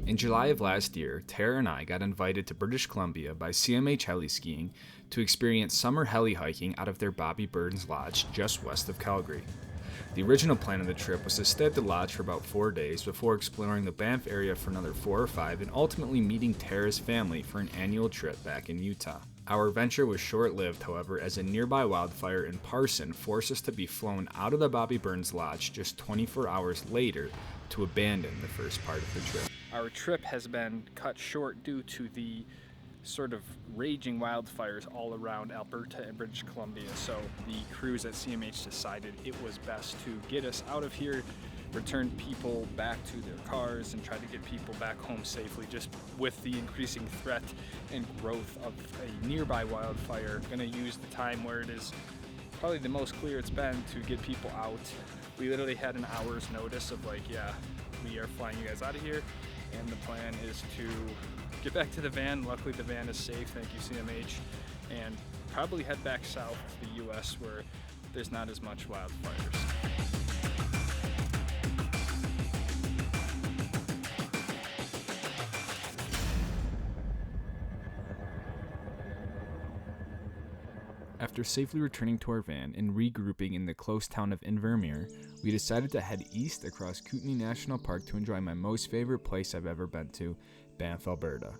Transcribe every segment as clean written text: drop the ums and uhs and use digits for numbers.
In July of last year, Tara and I got invited to British Columbia by CMH Heli Skiing to experience summer heli-hiking out of their Bobby Burns Lodge just west of Calgary. The original plan of the trip was to stay at the lodge for about 4 days before exploring the Banff area for another 4 or 5 and ultimately meeting Tara's family for an annual trip back in Utah. Our adventure was short-lived, however, as a nearby wildfire in Parson forced us to be flown out of the Bobby Burns Lodge just 24 hours later to abandon the first part of the trip. Our trip has been cut short due to the sort of raging wildfires all around Alberta and British Columbia. So the crews at CMH decided it was best to get us out of here, return people back to their cars, and try to get people back home safely, just with the increasing threat and growth of a nearby wildfire. Gonna use the time where it is probably the most clear it's been to get people out. We literally had an hour's notice of like, yeah, we are flying you guys out of here, and the plan is to get back to the van. Luckily the van is safe, thank you CMH, and probably head back south to the US where there's not as much wildfires. After safely returning to our van and regrouping in the close town of Invermere, we decided to head east across Kootenay National Park to enjoy my most favorite place I've ever been to, Banff, Alberta.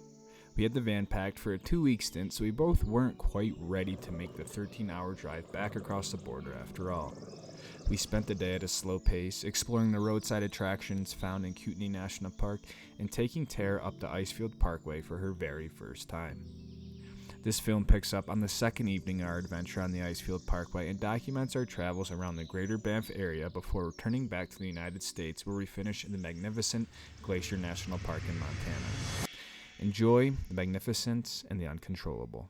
We had the van packed for a 2-week stint, so we both weren't quite ready to make the 13-hour drive back across the border after all. We spent the day at a slow pace, exploring the roadside attractions found in Kootenay National Park and taking Tara up the Icefield Parkway for her very first time. This film picks up on the second evening of our adventure on the Icefield Parkway and documents our travels around the greater Banff area before returning back to the United States, where we finish in the Magnificent Glacier National Park in Montana. Enjoy the Magnificence and the Uncontrollable.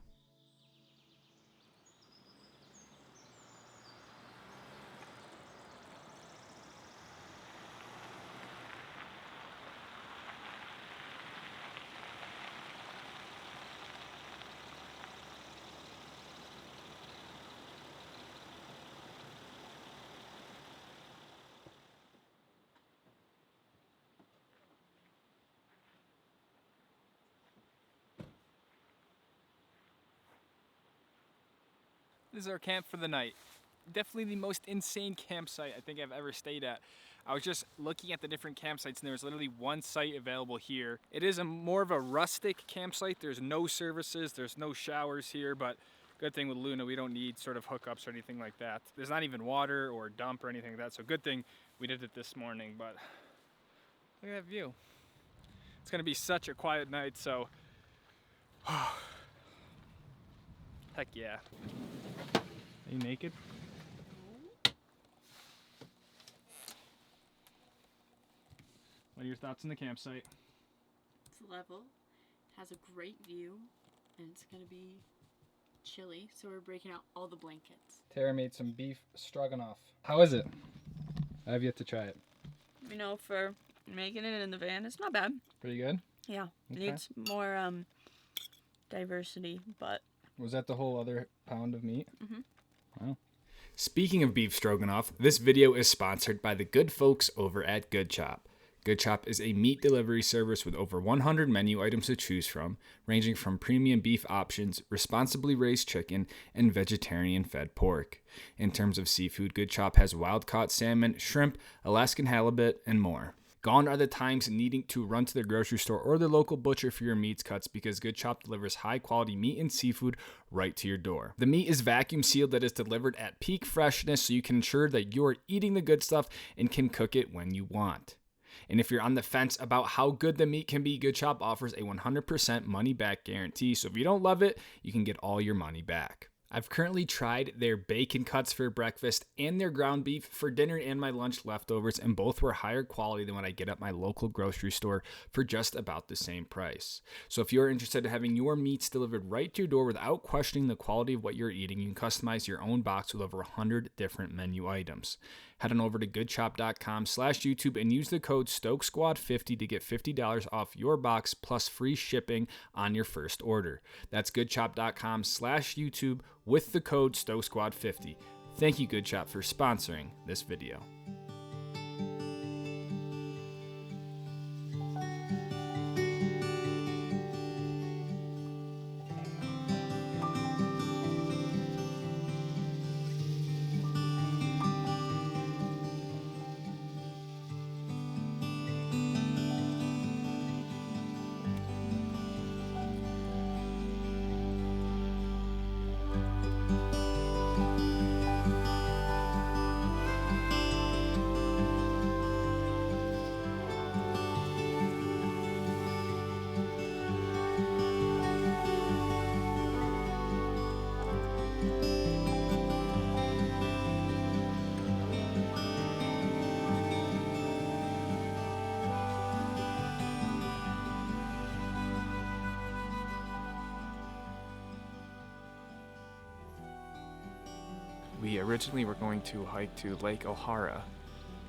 This is our camp for the night. Definitely the most insane campsite I think I've ever stayed at. I was just looking at the different campsites and there was literally one site available here. It is more of a rustic campsite. There's no services, there's no showers here, but good thing with Luna, we don't need sort of hookups or anything like that. There's not even water or dump or anything like that, so good thing we did it this morning, but look at that view. It's gonna be such a quiet night, so heck yeah. Are you naked? What are your thoughts on the campsite? It's level, has a great view, and it's gonna be chilly, so we're breaking out all the blankets. Tara made some beef stroganoff. How is it? I have yet to try it. You know, for making it in the van, it's not bad. Pretty good? Yeah, it Okay. needs more diversity, but... Was that the whole other pound of meat? Mm-hmm. Wow. Speaking of beef stroganoff, this video is sponsored by the good folks over at Goodchop. Goodchop is a meat delivery service with over 100 menu items to choose from, ranging from premium beef options, responsibly raised chicken, and vegetarian-fed pork. In terms of seafood, Goodchop has wild-caught salmon, shrimp, Alaskan halibut, and more. Gone are the times needing to run to the grocery store or the local butcher for your meats cuts, because Goodchop delivers high-quality meat and seafood right to your door. The meat is vacuum sealed, that is delivered at peak freshness, so you can ensure that you're eating the good stuff and can cook it when you want. And if you're on the fence about how good the meat can be, Goodchop offers a 100% money-back guarantee, so if you don't love it, you can get all your money back. I've currently tried their bacon cuts for breakfast and their ground beef for dinner and my lunch leftovers, and both were higher quality than what I get at my local grocery store for just about the same price. So if you're interested in having your meats delivered right to your door without questioning the quality of what you're eating, you can customize your own box with over 100 different menu items. Head on over to goodchop.com/YouTube and use the code StokeSquad50 to get $50 off your box plus free shipping on your first order. That's goodchop.com/YouTube with the code StokeSquad50. Thank you, Goodchop, for sponsoring this video. We originally were going to hike to Lake O'Hara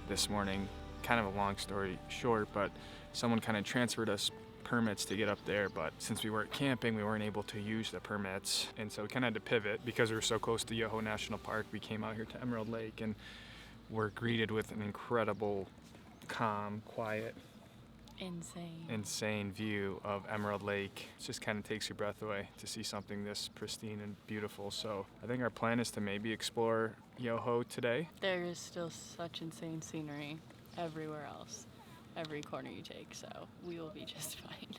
this morning. Kind of a long story short, but someone kind of transferred us permits to get up there, but since we weren't camping, we weren't able to use the permits, and so we kind of had to pivot. Because we were so close to Yoho National Park, we came out here to Emerald Lake and were greeted with an incredible, calm, quiet, insane view of Emerald Lake. It just kind of takes your breath away to see something this pristine and beautiful. So I think our plan is to maybe explore Yoho today. There is still such insane scenery everywhere else, every corner you take, so we will be just fine.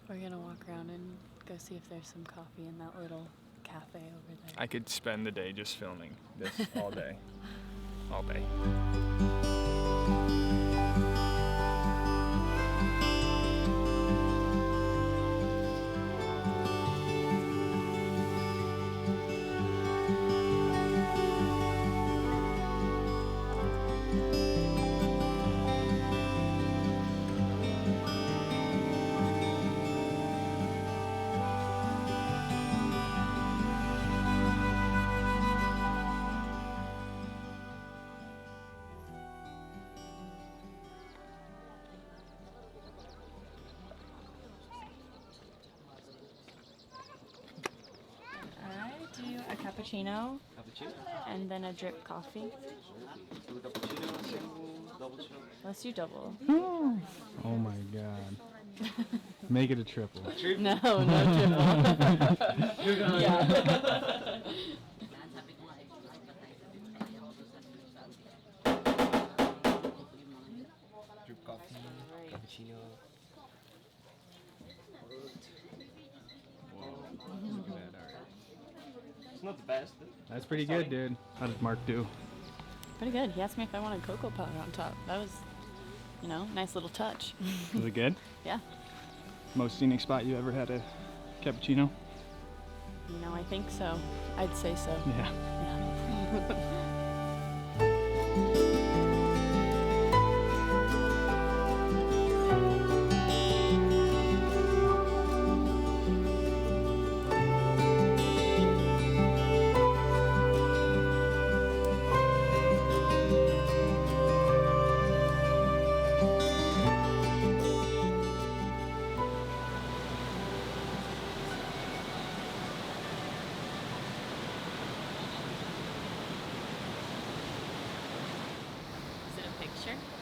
We're gonna walk around and go see if there's some coffee in that little cafe over there. I could spend the day just filming this all day. All day. A cappuccino, and then a drip coffee. Let's do double. Oh my god. Make it a triple. No triple. Yeah. Drip coffee, cappuccino. Look at that, alright. It's not the best, but That's pretty good, dude. How did Mark do? Pretty good. He asked me if I wanted cocoa powder on top. That was, nice little touch. Was it good? Yeah. Most scenic spot you ever had a cappuccino? I think so. I'd say so. Yeah. Yeah.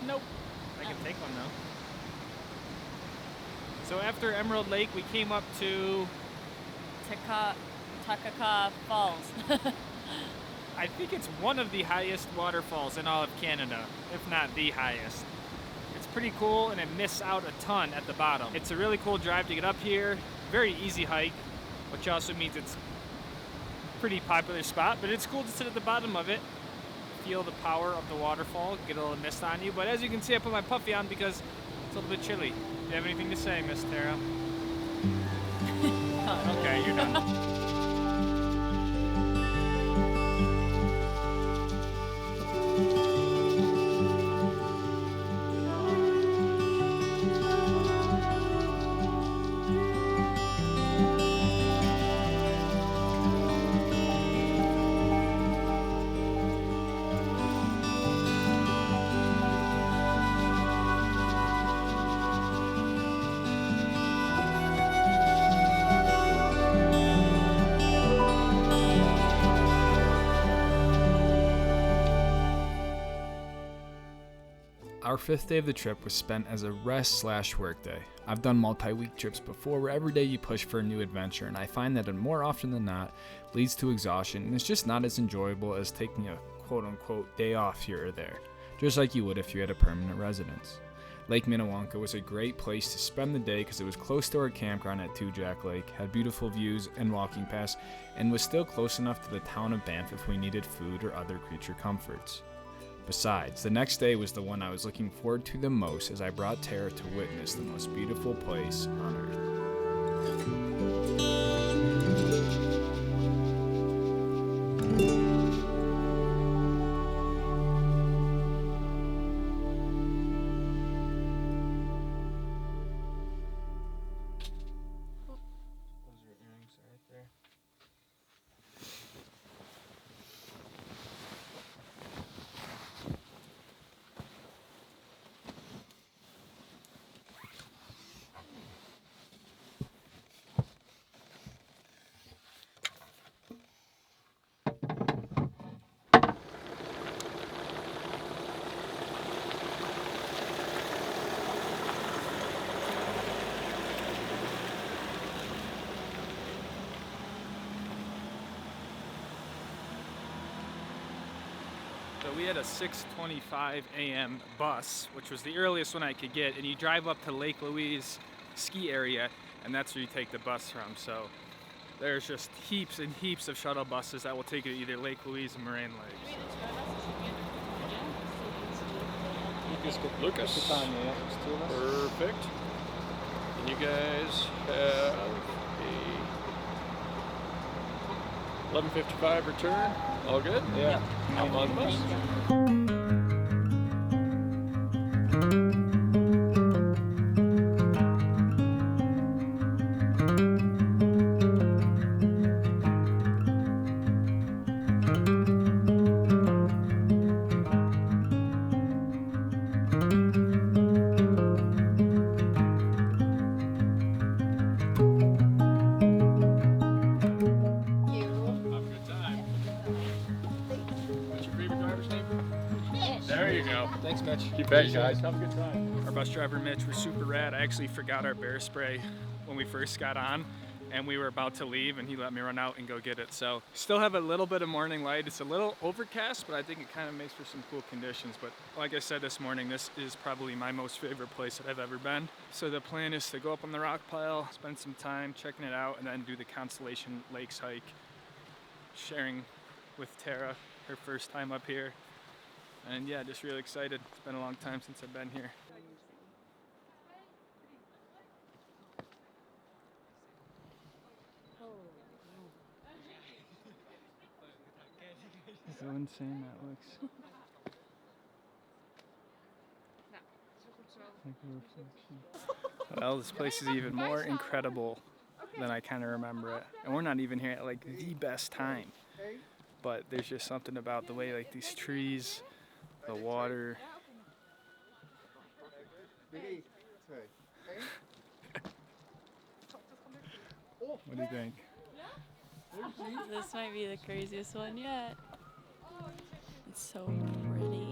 Nope. I can take one though. So after Emerald Lake, we came up to Takaka Falls. I think it's one of the highest waterfalls in all of Canada, if not the highest. It's pretty cool, and it misses out a ton at the bottom. It's a really cool drive to get up here. Very easy hike, which also means it's a pretty popular spot, but it's cool to sit at the bottom of it, feel the power of the waterfall, get a little mist on you. But as you can see, I put my puffy on because it's a little bit chilly. Do you have anything to say, Miss Tara? Okay, you're done. Our fifth day of the trip was spent as a rest/work day. I've done multi-week trips before where every day you push for a new adventure, and I find that it more often than not leads to exhaustion, and it's just not as enjoyable as taking a quote-unquote day off here or there, just like you would if you had a permanent residence. Lake Minnewanka was a great place to spend the day because it was close to our campground at Two Jack Lake, had beautiful views and walking paths, and was still close enough to the town of Banff if we needed food or other creature comforts. Besides, the next day was the one I was looking forward to the most as I brought Tara to witness the most beautiful place on earth. we had a 6:25 a.m. bus, which was the earliest one I could get, and you drive up to Lake Louise ski area, and that's where you take the bus from. So there's just heaps and heaps of shuttle buses that will take you to either Lake Louise or Moraine Lakes. Lucas. Catania, there's two of us. Perfect. And you guys have a 11:55 return. All good? Yeah. Hop on the bus. There you go. Thanks, Mitch. You bet, guys. Have a good time. Our bus driver, Mitch, was super rad. I actually forgot our bear spray when we first got on, and we were about to leave, and he let me run out and go get it. So still have a little bit of morning light. It's a little overcast, but I think it kind of makes for some cool conditions. But like I said this morning, this is probably my most favorite place that I've ever been. So the plan is to go up on the rock pile, spend some time checking it out, and then do the Consolation Lakes hike, sharing with Tara, her first time up here. And yeah, just really excited. It's been a long time since I've been here. So insane that looks. Like a reflection. Well, this place is even more incredible than I kind of remember it. And we're not even here at like the best time. But there's just something about the way like these trees, the water. What do you think? This might be the craziest one yet. It's so pretty.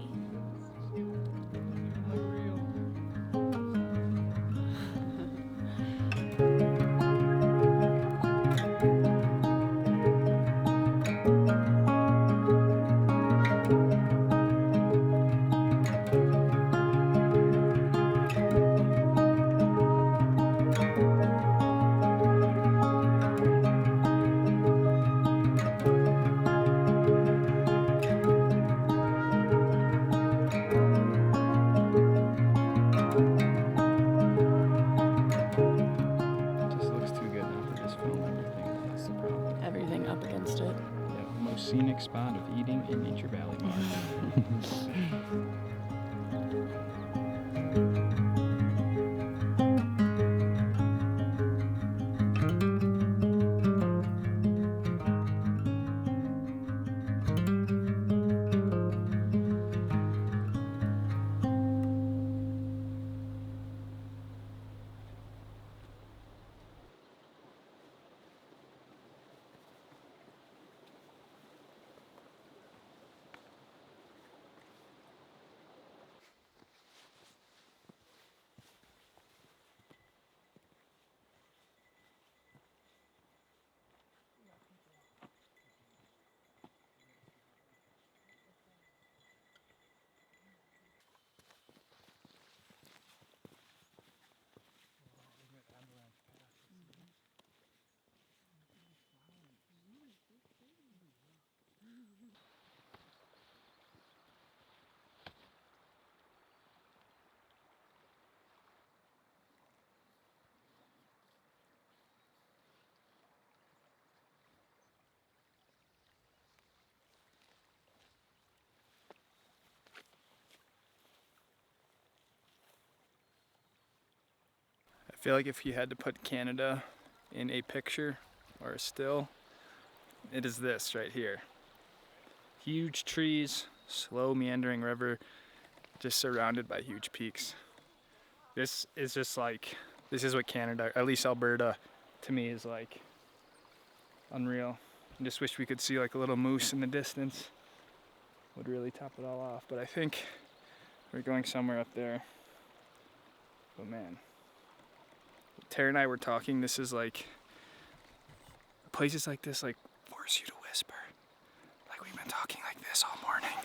Everything up against it. Yeah, the most scenic spot of eating in Nature Valley Bar. I feel like if you had to put Canada in a picture or a still, it is this right here. Huge trees, slow meandering river, just surrounded by huge peaks. This is just like, this is what Canada, at least Alberta, to me is like unreal. I just wish we could see like a little moose in the distance. Would really top it all off, but I think we're going somewhere up there. But man, Tara and I were talking, this is like, places like this like force you to whisper. Like we've been talking like this all morning.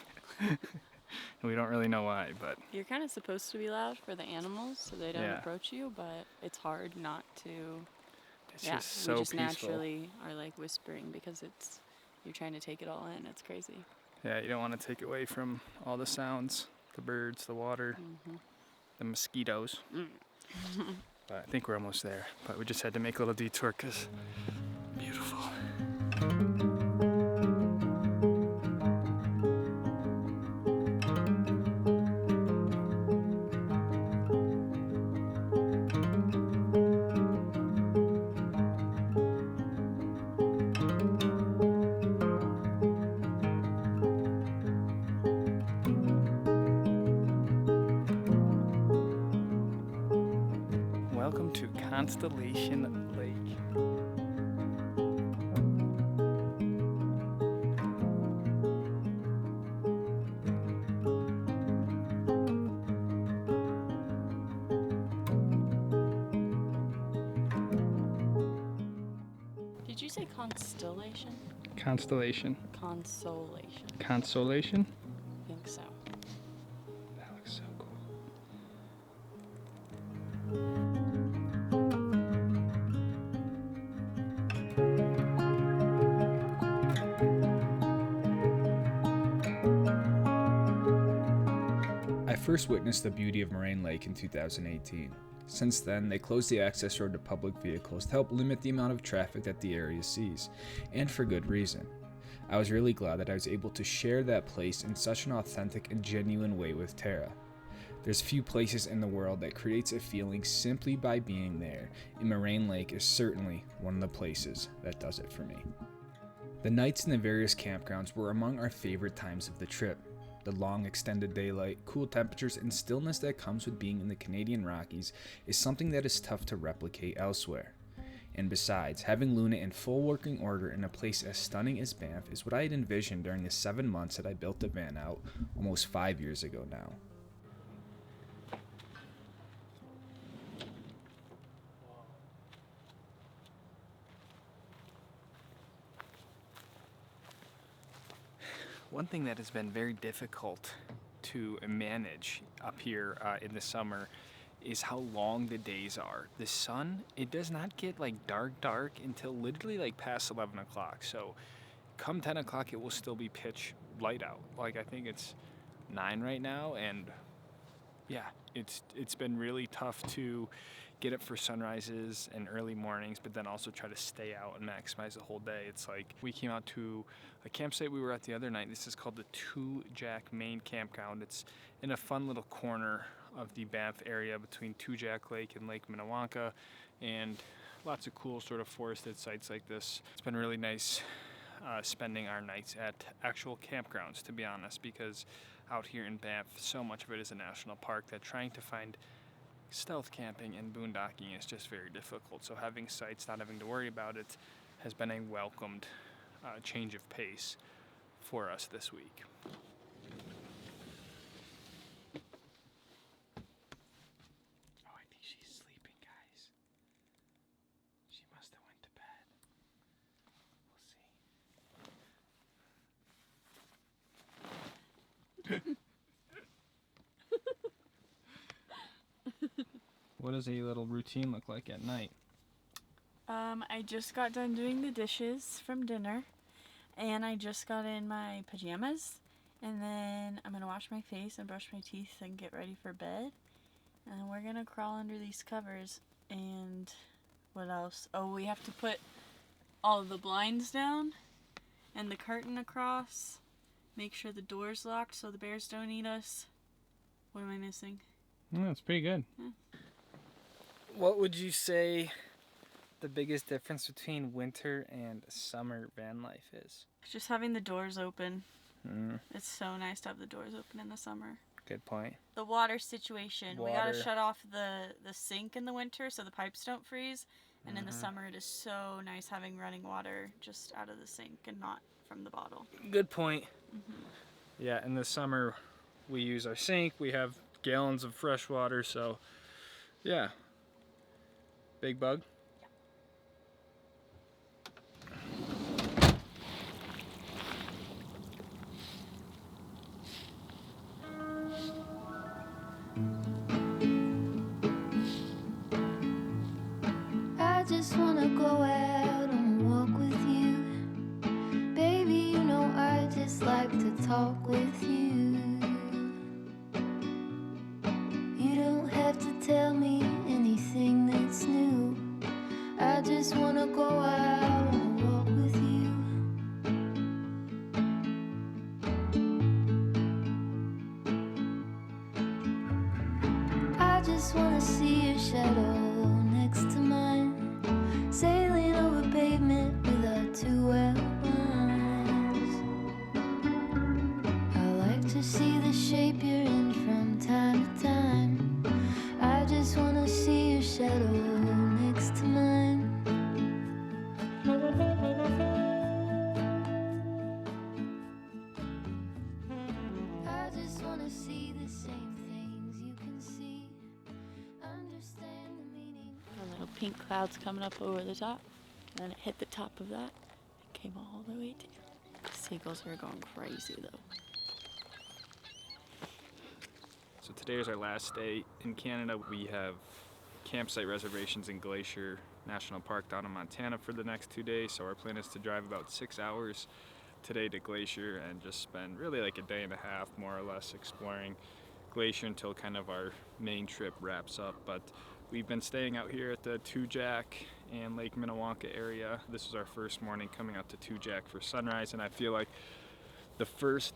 We don't really know why, but You're kind of supposed to be loud for the animals so they don't Yeah. approach you, but it's hard not to. it's Yeah, just so we just peaceful. naturally are like whispering because you're trying to take it all in. It's crazy. Yeah, you don't want to take away from all the sounds, the birds, the water, the mosquitoes. But I think we're almost there. But we just had to make a little detour because beautiful. Welcome to Constellation Lake. Did you say constellation? Constellation. Consolation. Consolation? I think so. That looks so cool. I first witnessed the beauty of Moraine Lake in 2018. Since then, they closed the access road to public vehicles to help limit the amount of traffic that the area sees, and for good reason. I was really glad that I was able to share that place in such an authentic and genuine way with Tara. There's few places in the world that creates a feeling simply by being there, and Moraine Lake is certainly one of the places that does it for me. The nights in the various campgrounds were among our favorite times of the trip. The long extended daylight, cool temperatures, and stillness that comes with being in the Canadian Rockies is something that is tough to replicate elsewhere. And besides, having Luna in full working order in a place as stunning as Banff is what I had envisioned during the 7 months that I built the van out almost 5 years ago now. One thing that has been very difficult to manage up here in the summer is how long the days are. The sun, it does not get like dark until literally like past 11 o'clock. So come 10 o'clock, it will still be pitch light out. Like I think it's 9 right now, and yeah, it's been really tough to get up for sunrises and early mornings, but then also try to stay out and maximize the whole day. It's like we came out to a campsite we were at the other night. This is called the Two Jack Main Campground. It's in a fun little corner of the Banff area between Two Jack Lake and Lake Minnewanka, and lots of cool sort of forested sites like this. It's been really nice spending our nights at actual campgrounds, to be honest, because out here in Banff, so much of it is a national park that trying to find stealth camping and boondocking is just very difficult. So having sites, not having to worry about it, has been a welcomed change of pace for us this week. Oh, I think she's sleeping, guys. She must have went to bed. We'll see. What does a little routine look like at night? I just got done doing the dishes from dinner, and I just got in my pajamas, and then I'm gonna wash my face and brush my teeth and get ready for bed, and then we're gonna crawl under these covers. And what else? Oh, we have to put all of the blinds down and the curtain across, make sure the door's locked so the bears don't eat us. What am I missing? Oh, that's pretty good. Yeah. What would you say the biggest difference between winter and summer van life is? Just having the doors open. Mm, It's so nice to have the doors open in the summer. good point. The water situation. We gotta Water. shut off the sink in the winter so the pipes don't freeze. And in the summer, it is so nice having running water just out of the sink and not from the bottle. Good point. Yeah, in the summer, we use our sink. We have gallons of fresh water, so yeah. Big bug? talk with you. You don't have to tell me anything that's new. I just wanna go out and walk with you. I just wanna see your shadow next to mine, sailing over pavement with our two outlines. I like to see the shape you're in from time to time. I just wanna see your shadow next to mine. I just wanna see the same things you can see. Understand the meaning. A little pink clouds coming up over the top, and then it hit the top of that and came all the way down. The seagulls are going crazy though. So today is our last day in Canada. We have campsite reservations in Glacier National Park down in Montana for the next 2 days. So our plan is to drive about 6 hours today to Glacier and just spend really like a day and a half more or less exploring Glacier until kind of our main trip wraps up. But we've been staying out here at the Two Jack and Lake Minnewanka area. This is our first morning coming out to Two Jack for sunrise, and I feel like the first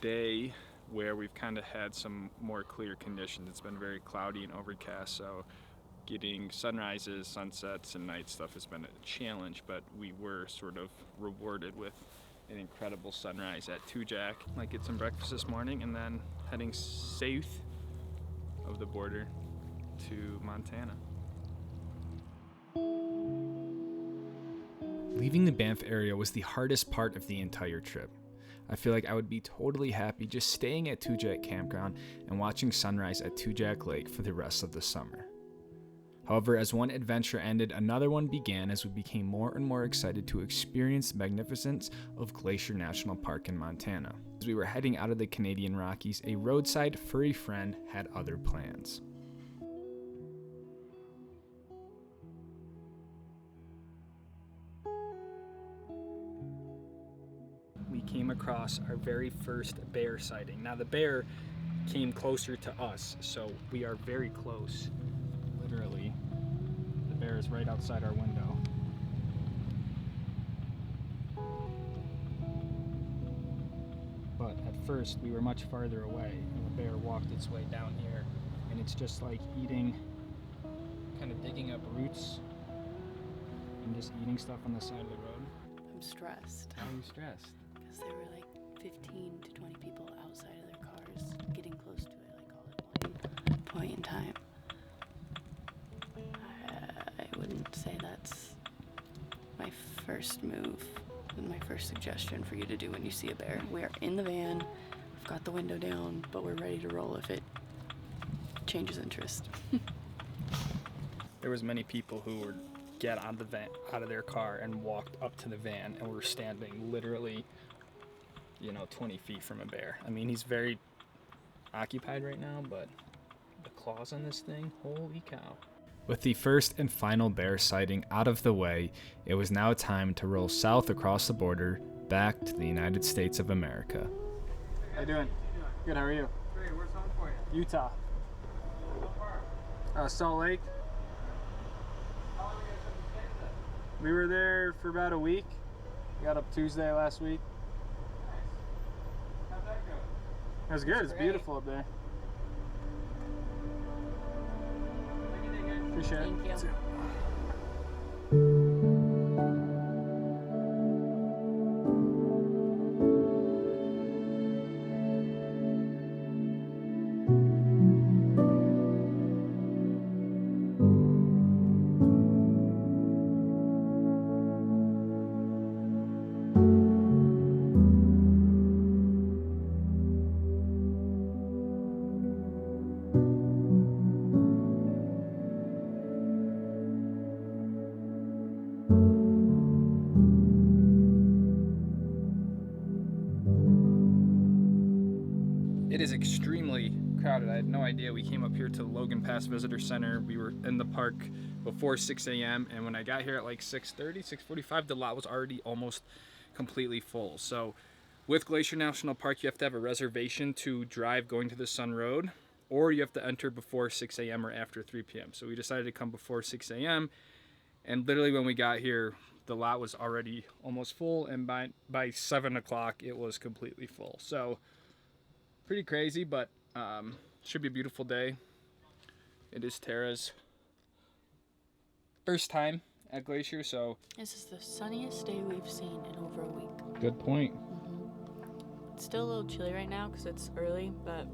day where we've kind of had some more clear conditions. It's been very cloudy and overcast, so getting sunrises, sunsets, and night stuff has been a challenge, but we were sort of rewarded with an incredible sunrise at Two Jack. Might get some breakfast this morning and then heading south of the border to Montana. Leaving the Banff area was the hardest part of the entire trip. I feel like I would be totally happy just staying at Two Jack Campground and watching sunrise at Two Jack Lake for the rest of the summer. However, as one adventure ended, another one began as we became more and more excited to experience the magnificence of Glacier National Park in Montana. As we were heading out of the Canadian Rockies, a roadside furry friend had other plans. We came across our very first bear sighting. Now the bear came closer to us, so we are very close. Literally, the bear is right outside our window. But at first we were much farther away, and the bear walked its way down here, and it's just like eating, kind of digging up roots and just eating stuff on the side of the road. I'm stressed Why are you stressed? because there were like 15 to 20 people outside of their cars getting close to it like all at one point in time. I wouldn't say that's my first move and my first suggestion for you to do when you see a bear. We are in the van, we've got the window down, but we're ready to roll if it changes interest. There was many people who would get out of the van, out of their car, and walked up to the van, and we're standing literally, 20 feet from a bear. I mean, he's very occupied right now, but the claws on this thing, holy cow. With the first and final bear sighting out of the way, it was now time to roll south across the border back to the United States of America. How you doing? Good, how are you? Great, where's home for you? Utah. How far? Salt Lake. How long are you guys going to stay there? We were there for about a week. We got up Tuesday last week. Nice. How'd that go? It was good, it's Great. beautiful up there. Thank you, guys. Appreciate it. Thank you. It is extremely crowded. I had no idea. We came up here to the Logan Pass Visitor Center. We were in the park before 6 a.m. and when I got here at like 6:30, 6:45, the lot was already almost completely full. So With Glacier National Park, you have to have a reservation to drive going to the Sun Road, or you have to enter before 6 a.m. or after 3 p.m. So we decided to come before 6 a.m. And literally when we got here, the lot was already almost full, and by 7 o'clock it was completely full. So pretty crazy, but should be a beautiful day. It is Tara's first time at Glacier, so This is the sunniest day we've seen in over a week. good point. It's still a little chilly right now because it's early, but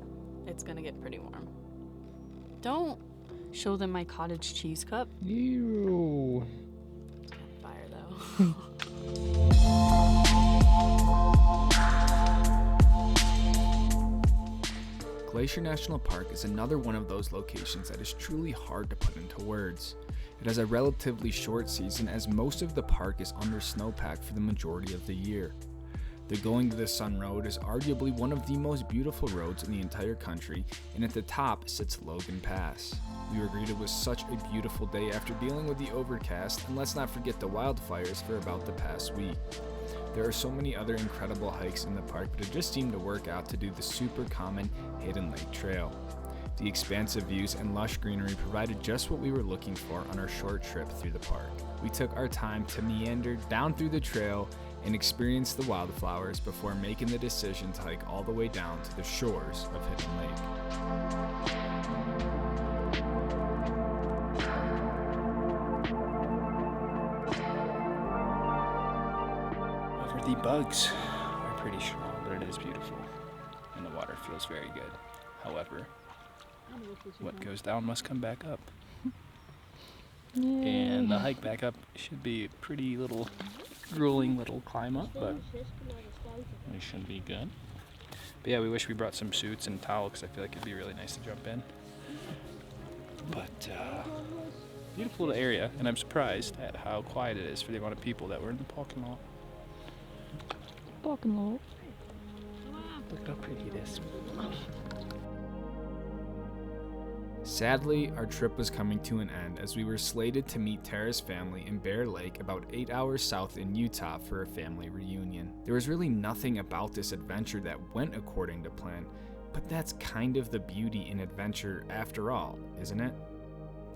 it's gonna get pretty warm. Don't show them my cottage cheese cup. Ew. It's kind of fire though. Glacier National Park is another one of those locations that is truly hard to put into words. It has a relatively short season as most of the park is under snowpack for the majority of the year. The Going to the Sun Road is arguably one of the most beautiful roads in the entire country, and at the top sits Logan Pass. We were greeted with such a beautiful day after dealing with the overcast, and let's not forget the wildfires for about the past week. There are so many other incredible hikes in the park, but it just seemed to work out to do the super common Hidden Lake Trail. The expansive views and lush greenery provided just what we were looking for on our short trip through the park. We took our time to meander down through the trail and experience the wildflowers before making the decision to hike all the way down to the shores of Hidden Lake. The bugs are pretty strong, but it is beautiful, and the water feels very good. However, what goes down must come back up. And the hike back up should be a pretty little grueling little climb up, but it should be good. But yeah, we wish we brought some suits and towel because I feel like it'd be really nice to jump in. But beautiful area, and I'm surprised at how quiet it is for the amount of people that were in the parking lot. Parking lot. Look how pretty it is. Sadly, our trip was coming to an end as we were slated to meet Tara's family in Bear Lake about 8 hours south in Utah for a family reunion. There was really nothing about this adventure that went according to plan, but that's kind of the beauty in adventure after all, isn't it?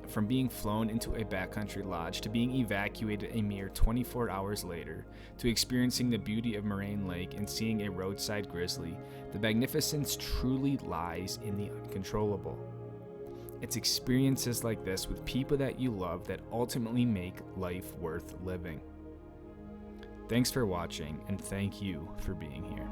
From being flown into a backcountry lodge to being evacuated a mere 24 hours later, to experiencing the beauty of Moraine Lake and seeing a roadside grizzly, the Magnificence truly lies in the uncontrollable. It's experiences like this with people that you love that ultimately make life worth living. Thanks for watching, and thank you for being here.